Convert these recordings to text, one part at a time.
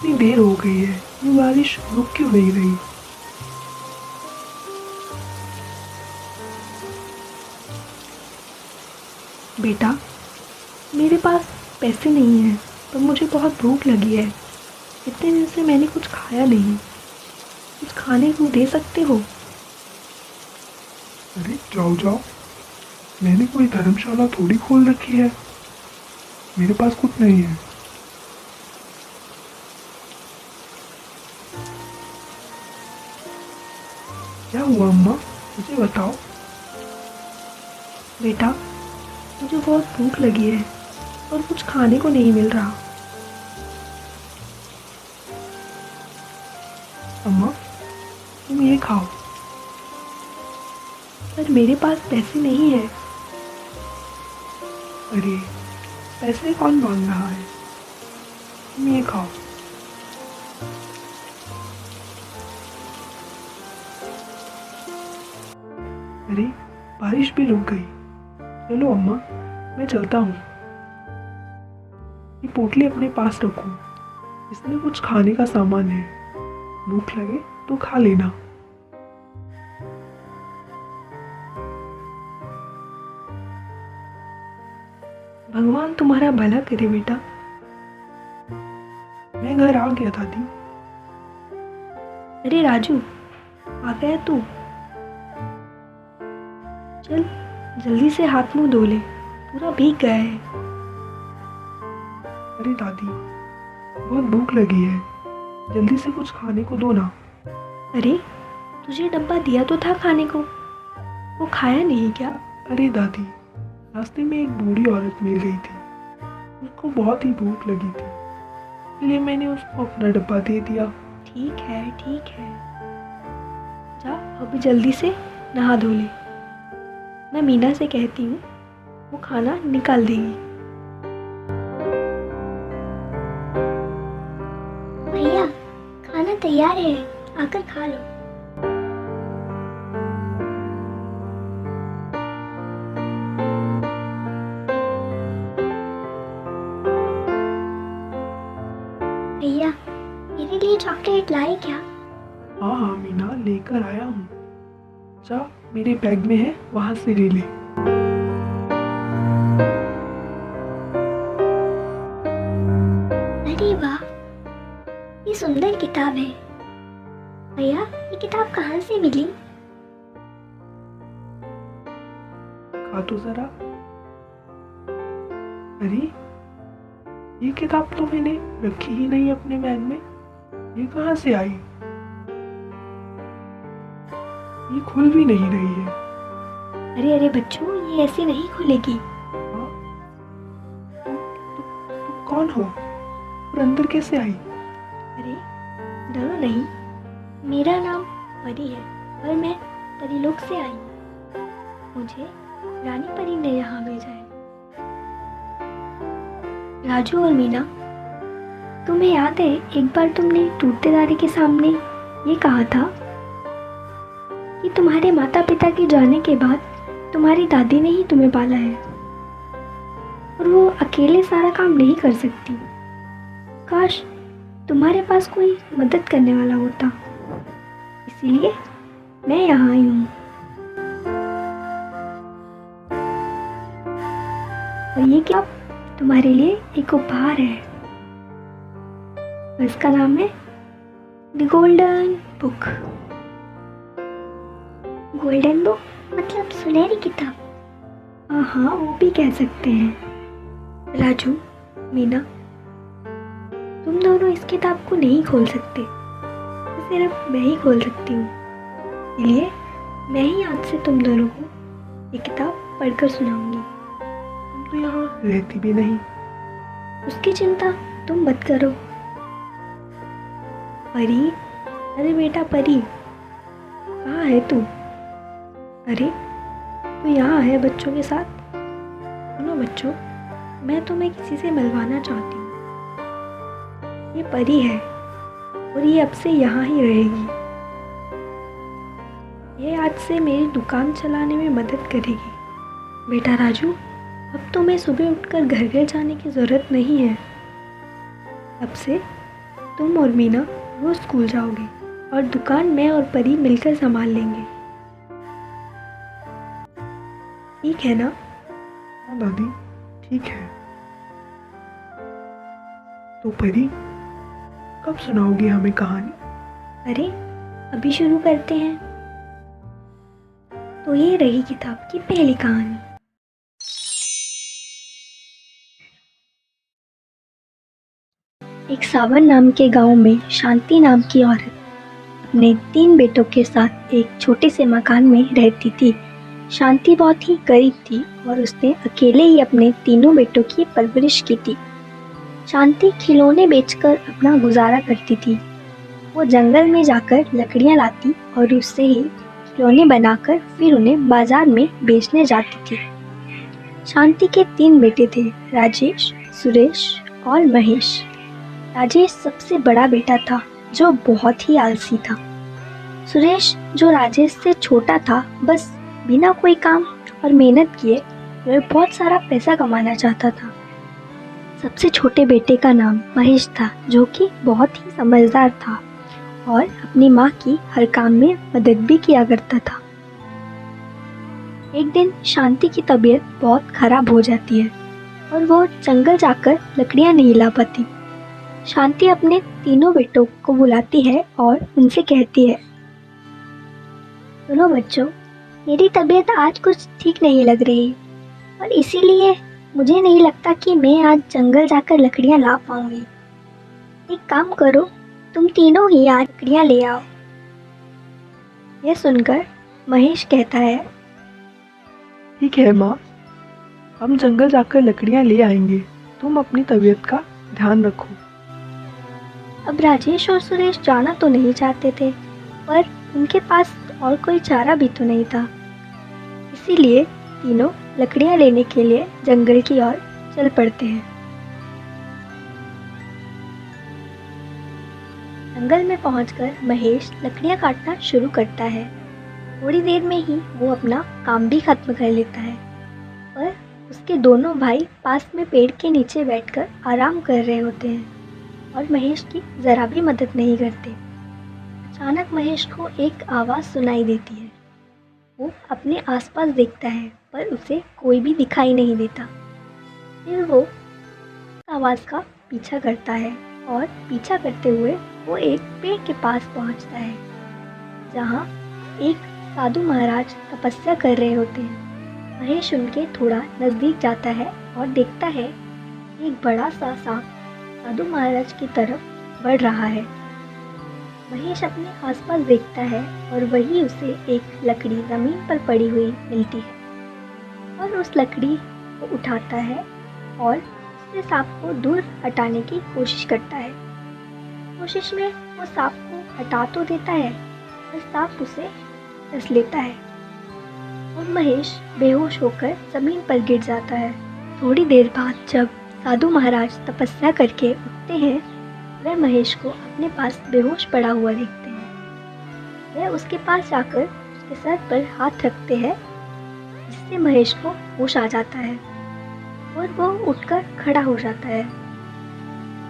इतनी देर हो गई है, ये बारिश रुक क्यों नहीं रही? बेटा, मेरे पास पैसे नहीं हैं, पर मुझे बहुत भूख लगी है। इतने दिन से मैंने कुछ खाया नहीं। कुछ खाने को दे सकते हो? अरे जाओ जाओ, मैंने कोई धर्मशाला थोड़ी खोल रखी है। मेरे पास कुछ नहीं है। क्या हुआ अम्मा, मुझे बताओ। बेटा, मुझे बहुत भूख लगी है और कुछ खाने को नहीं मिल रहा। अम्मा, तुम ये खाओ। पर मेरे पास पैसे नहीं है। अरे पैसे कौन मांग रहा है, तुम ये खाओ। अरे बारिश भी रुक गई। चलो अम्मा, मैं चलता हूँ। ये पोटली अपने पास रखो, इसमें कुछ खाने का सामान है। भूख लगे तो खा लेना। भगवान तुम्हारा भला करे बेटा। मैं घर आ गया दादी। अरे राजू, आ गया तू? चल जल्दी से हाथ मुंह धो ले, पूरा भीग गया है। अरे दादी, बहुत भूख लगी है, जल्दी से कुछ खाने को दो ना। अरे तुझे डब्बा दिया तो था खाने को, वो खाया नहीं क्या? अरे दादी, रास्ते में एक बूढ़ी औरत मिल गई थी। उसको बहुत ही भूख लगी थी, इसलिए मैंने उसको अपना डब्बा दे दिया। ठीक है ठीक है, जा अभी जल्दी से नहा धो ले। मैं मीना से कहती हूँ, वो खाना निकाल देगी। भैया, खाना तैयार है, आकर खा लो। भैया, मेरे लिए चॉकलेट लाए क्या? हाँ हाँ मीना, लेकर आया हूँ। जा, मेरे बैग में है, वहाँ से ले ले। अरे वाह, ये सुंदर किताब है। भैया, ये किताब कहाँ से मिली? खा तो जरा। अरे ये किताब तो मैंने रखी ही नहीं अपने बैग में, ये कहाँ से आई? ये खुल भी नहीं रही है। अरे अरे बच्चों, ये ऐसे नहीं खुलेगी। हाँ? तुम कौन हो और अंदर कैसे आई? अरे डरो नहीं, मेरा नाम परी है और मैं परीलोक से आई हूँ। मुझे रानी परी ने यहाँ भेजा है। राजू और मीना, तुम्हें याद है एक बार तुमने टूटते तारे के सामने ये कहा था कि तुम्हारे माता पिता के जाने के बाद तुम्हारी दादी ने ही तुम्हें पाला है और वो अकेले सारा काम नहीं कर सकती। काश तुम्हारे पास कोई मदद करने वाला होता, इसीलिए मैं यहाँ आई हूँ। और ये क्या तुम्हारे लिए एक उपहार है, इसका नाम है the golden book. Golden book मतलब सुनहरी किताब? हाँ हाँ, वो भी कह सकते हैं। राजू, मीना, तुम दोनों इस किताब को नहीं खोल सकते, सिर्फ मैं ही खोल सकती हूँ। इसलिए मैं ही आज से तुम दोनों को ये किताब पढ़कर सुनाऊंगी। तुम तो यहाँ रहती भी नहीं। उसकी चिंता तुम मत करो। परी, अरे बेटा परी, कहाँ है तू? अरे तू यहाँ है बच्चों के साथ? सुनो बच्चों, मैं तुम्हें किसी से मिलवाना चाहती हूँ। ये परी है और ये अब से यहाँ ही रहेगी। ये आज से मेरी दुकान चलाने में मदद करेगी। बेटा राजू, अब तुम्हें सुबह उठकर घर घर जाने की ज़रूरत नहीं है। अब से तुम और मीना रोज स्कूल जाओगे और दुकान मैं और परी मिलकर संभाल लेंगे, ठीक है ना? हाँ दादी, ठीक है। तो परी, कब सुनाओगी हमें कहानी? अरे अभी शुरू करते हैं। तो ये रही किताब की पहली कहानी। एक सावन नाम के गांव में शांति नाम की औरत अपने 3 बेटों के साथ एक छोटे से मकान में रहती थी। शांति बहुत ही गरीब थी और उसने अकेले ही अपने तीनों बेटों की परवरिश की थी। शांति खिलौने बेचकर अपना गुजारा करती थी। वो जंगल में जाकर लकड़ियां लाती और उससे ही खिलौने बनाकर फिर उन्हें बाजार में बेचने जाती थी। शांति के 3 बेटे थे, राजेश, सुरेश और महेश। राजेश सबसे बड़ा बेटा था जो बहुत ही आलसी था। सुरेश जो राजेश से छोटा था, बस बिना कोई काम और मेहनत किए वह बहुत सारा पैसा कमाना चाहता था। सबसे छोटे बेटे का नाम महेश था जो कि बहुत ही समझदार था और अपनी माँ की हर काम में मदद भी किया करता था। एक दिन शांति की तबीयत बहुत खराब हो जाती है और वो जंगल जाकर लकड़ियाँ नहीं ला पाती। शांति अपने तीनों बेटों को बुलाती है और उनसे कहती है, सुनो बच्चों, मेरी तबीयत आज कुछ ठीक नहीं लग रही और इसीलिए मुझे नहीं लगता कि मैं आज जंगल जाकर लकड़ियाँ ला पाऊंगी। एक काम करो, तुम तीनों ही आज लकड़ियाँ ले आओ। यह सुनकर महेश कहता है, ठीक है माँ, हम जंगल जाकर लकड़ियाँ ले आएंगे। तुम अपनी तबीयत का ध्यान रखो। अब राजेश और सुरेश जाना तो नहीं चाहते थे, पर उनके पास और कोई चारा भी तो नहीं था। इसीलिए तीनों लकड़ियाँ लेने के लिए जंगल की ओर चल पड़ते हैं। जंगल में पहुंचकर महेश लकड़ियाँ काटना शुरू करता है। थोड़ी देर में ही वो अपना काम भी खत्म कर लेता है, पर उसके दोनों भाई पास में पेड़ के नीचे बैठकर आराम कर रहे होते हैं और महेश की ज़रा भी मदद नहीं करते। अचानक महेश को एक आवाज़ सुनाई देती है। वो अपने आसपास देखता है पर उसे कोई भी दिखाई नहीं देता। फिर वो आवाज़ का पीछा करता है और पीछा करते हुए वो एक पेड़ के पास पहुंचता है जहां एक साधु महाराज तपस्या कर रहे होते हैं। महेश उनके थोड़ा नज़दीक जाता है और देखता है एक बड़ा सा सांप साधु महाराज की तरफ बढ़ रहा है। महेश अपने आसपास देखता है और वही उसे एक लकड़ी ज़मीन पर पड़ी हुई मिलती है और उस लकड़ी को उठाता है और उससे सांप को दूर हटाने की कोशिश करता है। कोशिश में वो सांप को हटा तो देता है पर सांप उसे डस लेता है और महेश बेहोश होकर ज़मीन पर गिर जाता है। थोड़ी देर बाद जब साधु महाराज तपस्या करके उठते हैं, वह महेश को अपने पास बेहोश पड़ा हुआ देखते हैं। वह उसके पास जाकर उसके सर पर हाथ रखते हैं, जिससे महेश को होश आ जाता है और वो उठकर खड़ा हो जाता है।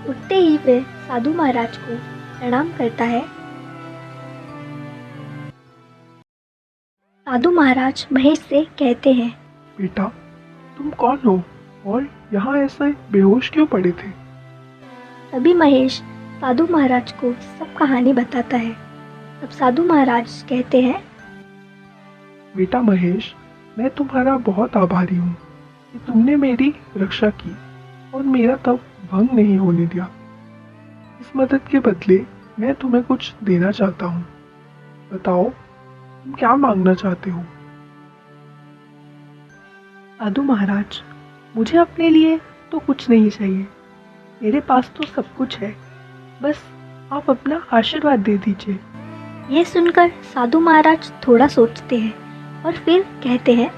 उठते ही वह साधु महाराज को प्रणाम करता है। साधु महाराज महेश से कहते हैं, बेटा, तुम कौन हो और यहाँ ऐसे बेहोश क्यों पड़े थे? तभी महेश साधु महाराज को सब कहानी बताता है। तब साधु महाराज कहते हैं, बेटा महेश, मैं तुम्हारा बहुत आभारी हूँ कि तुमने मेरी रक्षा की और मेरा तप भंग नहीं होने दिया। इस मदद के बदले मैं तुम्हें कुछ देना चाहता हूँ। बताओ, तुम क्या मांगना चाहते हो? साधु महाराज, मुझे अपने लिए तो कुछ नहीं चाहिए। मेरे पास तो सब कुछ है, बस आप अपना आशीर्वाद दे दीजिए। ये सुनकर साधु महाराज थोड़ा सोचते हैं और फिर कहते हैं,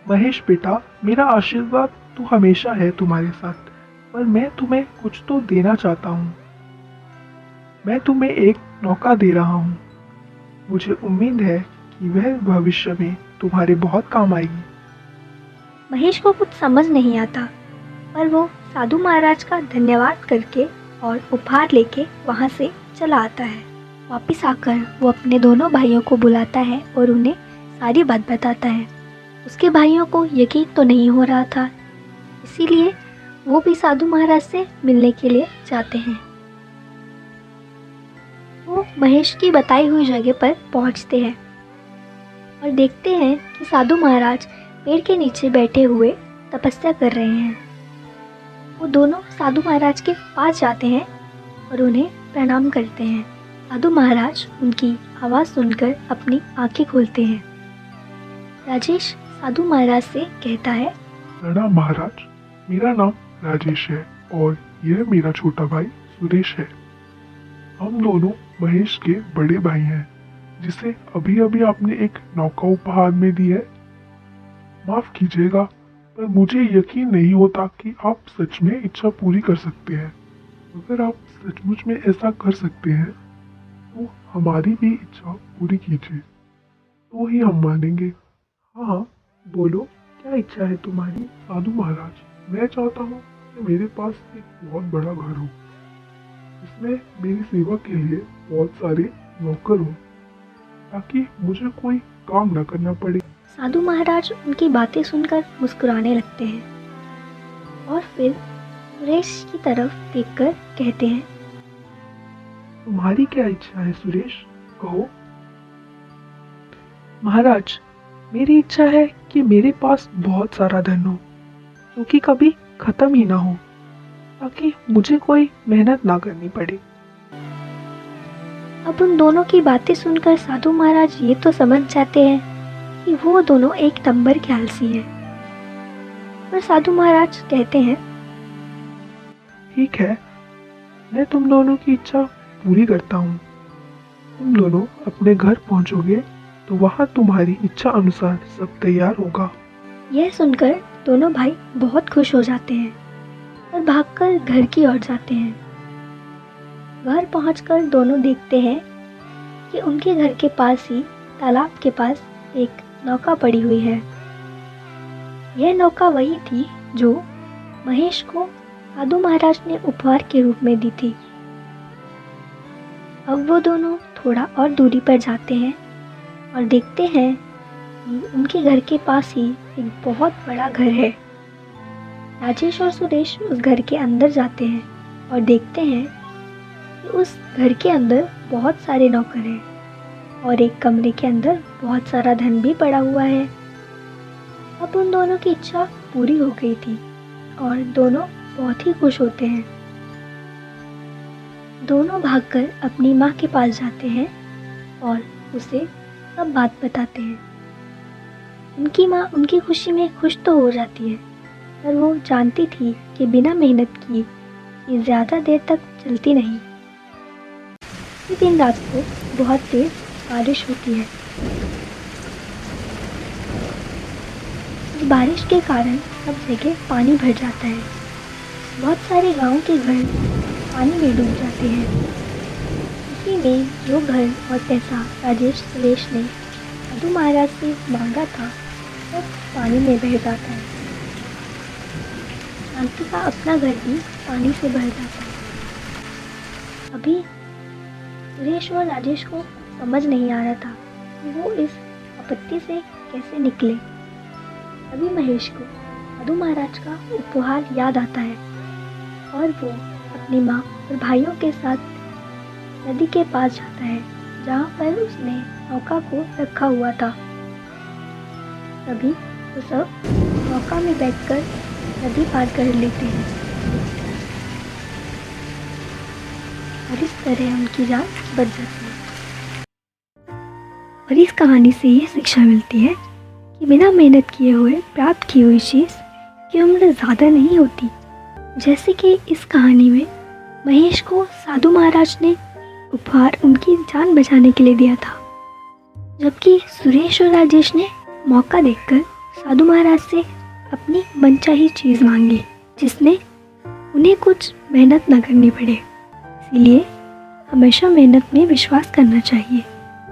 महेश बेटा, मेरा आशीर्वाद तो हमेशा है तुम्हारे साथ, पर मैं तुम्हें कुछ तो देना चाहता हूँ। मैं तुम्हें एक नौका दे रहा हूँ। मुझे उम्मीद है कि वह भविष्य में तुम्हारे बहुत काम आएगी। महेश को कुछ समझ नहीं आता, पर वो साधु महाराज का धन्यवाद करके और उपहार लेके वहाँ से चला आता है। वापस आकर वो अपने दोनों भाइयों को बुलाता है और उन्हें सारी बात बताता है। उसके भाइयों को यकीन तो नहीं हो रहा था, इसीलिए वो भी साधु महाराज से मिलने के लिए जाते हैं। वो महेश की बताई हुई जगह पर पहुंचते हैं और देखते हैं कि साधु महाराज पेड़ के नीचे बैठे हुए तपस्या कर रहे हैं। वो दोनों साधु महाराज के पास जाते हैं और उन्हें प्रणाम करते हैं। साधु महाराज उनकी आवाज़ सुनकर अपनी आंखें खोलते हैं। राजेश साधु महाराज से कहता है, प्रणाम महाराज, मेरा नाम राजेश है और यह मेरा छोटा भाई सुरेश है। हम दोनों महेश के बड़े भाई हैं, जिसे अभी अभी आपने एक नौका उपहार में दी है। माफ कीजिएगा, पर मुझे यकीन नहीं होता कि आप सच में इच्छा पूरी कर सकते हैं। अगर आप सचमुच में ऐसा कर सकते हैं तो हमारी भी इच्छा पूरी कीजिए, तो ही हम मानेंगे। हाँ, बोलो, क्या इच्छा है तुम्हारी? साधु महाराज, मैं चाहता हूँ कि मेरे पास एक बहुत बड़ा घर हो, इसमें मेरी सेवा के लिए बहुत सारे नौकर हो, ताकि मुझे कोई काम न करना पड़े। साधु महाराज उनकी बातें सुनकर मुस्कुराने लगते हैं और फिर सुरेश की तरफ देखकर कहते हैं, तुम्हारी क्या इच्छा है सुरेश, कहो। महाराज, मेरी इच्छा है कि मेरे पास बहुत सारा धन हो, जो कि कभी खत्म ही ना हो, ताकि मुझे कोई मेहनत ना करनी पड़े। अब उन दोनों की बातें सुनकर साधु महाराज ये तो समझ जाते हैं कि वो दोनों एक नंबर के आलसी हैं। पर साधु महाराज कहते हैं, ठीक है, मैं तुम दोनों की इच्छा पूरी करता हूँ। तुम दोनों अपने घर पहुँचोगे तो वहाँ तुम्हारी इच्छा अनुसार सब तैयार होगा। यह सुनकर दोनों भाई बहुत खुश हो जाते हैं और भागकर घर की ओर जाते हैं। घर पहुंचकर दोनों देखते हैं कि उनके घर के पास ही तालाब के पास एक नौका पड़ी हुई है। यह नौका वही थी जो महेश को साधु महाराज ने उपहार के रूप में दी थी। अब वो दोनों थोड़ा और दूरी पर जाते हैं और देखते हैं कि उनके घर के पास ही एक बहुत बड़ा घर है। राजेश और सुरेश उस घर के अंदर जाते हैं और देखते हैं कि उस घर के अंदर बहुत सारे नौकर हैं और एक कमरे के अंदर बहुत सारा धन भी पड़ा हुआ है। अब उन दोनों की इच्छा पूरी हो गई थी और दोनों बहुत ही खुश होते हैं। दोनों भागकर अपनी माँ के पास जाते हैं और उसे सब बात बताते हैं। उनकी माँ उनकी खुशी में खुश तो हो जाती है, पर वो जानती थी कि बिना मेहनत किए ये ज़्यादा देर तक चलती नहीं। इसी दिन रात को बहुत तेज बारिश होती है। इस बारिश के कारण सब जगह पानी भर जाता है। बहुत सारे गांव के घर पानी में डूब जाते हैं। इसी में जो घर और पैसा राजेश सुरेश ने साधु महाराज से मांगा था सब पानी में बह जाता है। शांति का अपना घर भी पानी से भर जाता है। अभी सुरेश और राजेश को समझ नहीं आ रहा था कि वो इस आपत्ति से कैसे निकले। अभी महेश को साधु महाराज का उपहार याद आता है और वो अपनी माँ और भाइयों के साथ नदी के पास जाता है, जहाँ पर उसने नौका को रखा हुआ था। तभी वो सब नौका में बैठकर नदी पार कर लेते हैं और इस तरह उनकी जान बच जाती है। और इस कहानी से ये शिक्षा मिलती है कि बिना मेहनत किए हुए प्राप्त की हुई चीज़ की उम्र ज़्यादा नहीं होती। जैसे कि इस कहानी में महेश को साधु महाराज ने उपहार उनकी जान बचाने के लिए दिया था, जबकि सुरेश और राजेश ने मौका देखकर साधु महाराज से अपनी मनचाही चीज़ मांगी, जिसने उन्हें कुछ मेहनत न करनी पड़े। इसीलिए हमेशा मेहनत में विश्वास करना चाहिए।